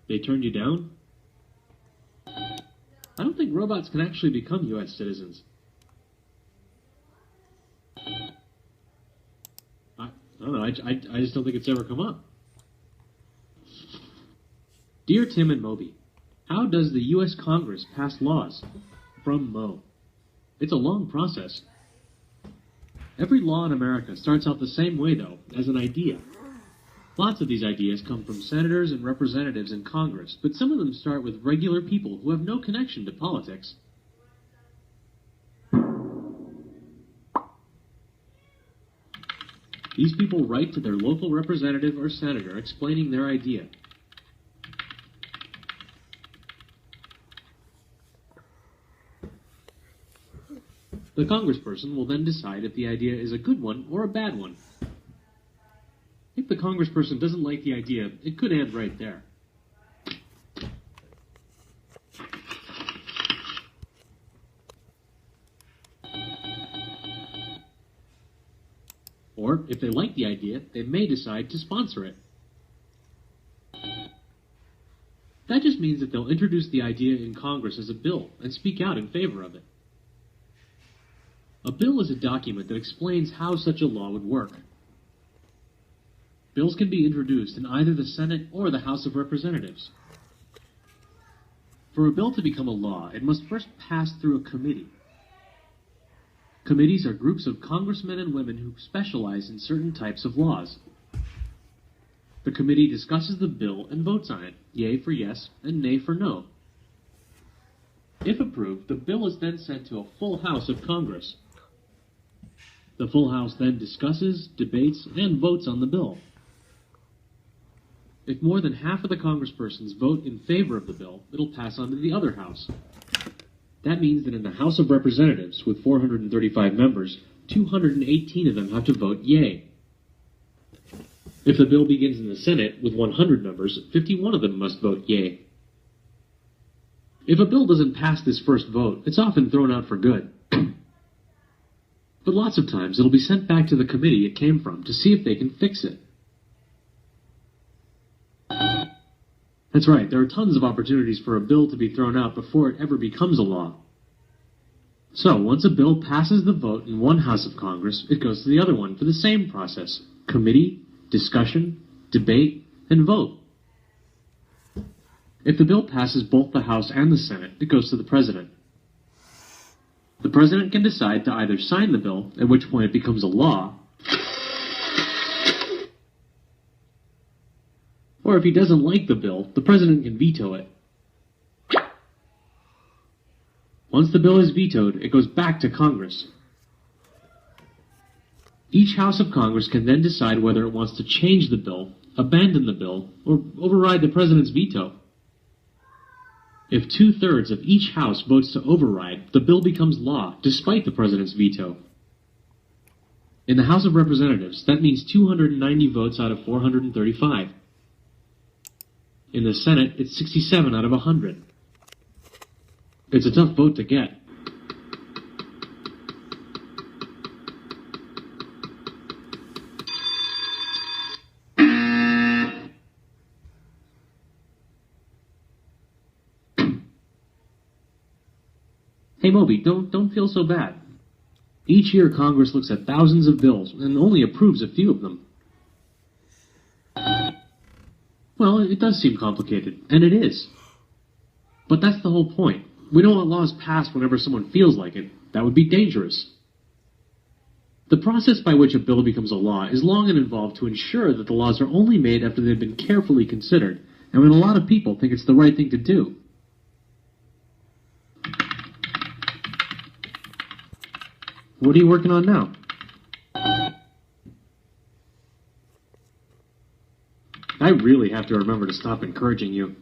They turned you down? I don't think robots can actually become U.S. citizens. I don't know, I just don't think it's ever come up. Dear Tim and Moby, how does the U.S. Congress pass laws? From Mo. It's a long process. Every law in America starts out the same way, though, as an idea. Lots of these ideas come from senators and representatives in Congress, but some of them start with regular people who have no connection to politics. These people write to their local representative or senator explaining their idea. The congressperson will then decide if the idea is a good one or a bad one. If the congressperson doesn't like the idea, it could end right there. Or, if they like the idea, they may decide to sponsor it. That just means that they'll introduce the idea in Congress as a bill and speak out in favor of it. A bill is a document that explains how such a law would work. Bills can be introduced in either the Senate or the House of Representatives. For a bill to become a law, it must first pass through a committee. Committees are groups of congressmen and women who specialize in certain types of laws. The committee discusses the bill and votes on it, yea for yes and nay for no. If approved, the bill is then sent to a full House of Congress. The full House then discusses, debates, and votes on the bill. If more than half of the congresspersons vote in favor of the bill, it'll pass on to the other House. That means that in the House of Representatives, with 435 members, 218 of them have to vote yea. If the bill begins in the Senate, with 100 members, 51 of them must vote yea. If a bill doesn't pass this first vote, it's often thrown out for good. But lots of times it'll be sent back to the committee it came from to see if they can fix it. That's right, there are tons of opportunities for a bill to be thrown out before it ever becomes a law. So, once a bill passes the vote in one House of Congress, it goes to the other one for the same process: committee, discussion, debate, and vote. If the bill passes both the House and the Senate, it goes to the President. The President can decide to either sign the bill, at which point it becomes a law, or if he doesn't like the bill, the President can veto it. Once the bill is vetoed, it goes back to Congress. Each House of Congress can then decide whether it wants to change the bill, abandon the bill, or override the President's veto. If 2/3 of each House votes to override, the bill becomes law, despite the President's veto. In the House of Representatives, that means 290 votes out of 435. In the Senate, it's 67 out of 100. It's a tough vote to get. Hey Moby, don't feel so bad. Each year Congress looks at thousands of bills and only approves a few of them. Well, it does seem complicated, and it is. But that's the whole point. We don't want laws passed whenever someone feels like it. That would be dangerous. The process by which a bill becomes a law is long and involved to ensure that the laws are only made after they've been carefully considered, and when a lot of people think it's the right thing to do. What are you working on now? I really have to remember to stop encouraging you.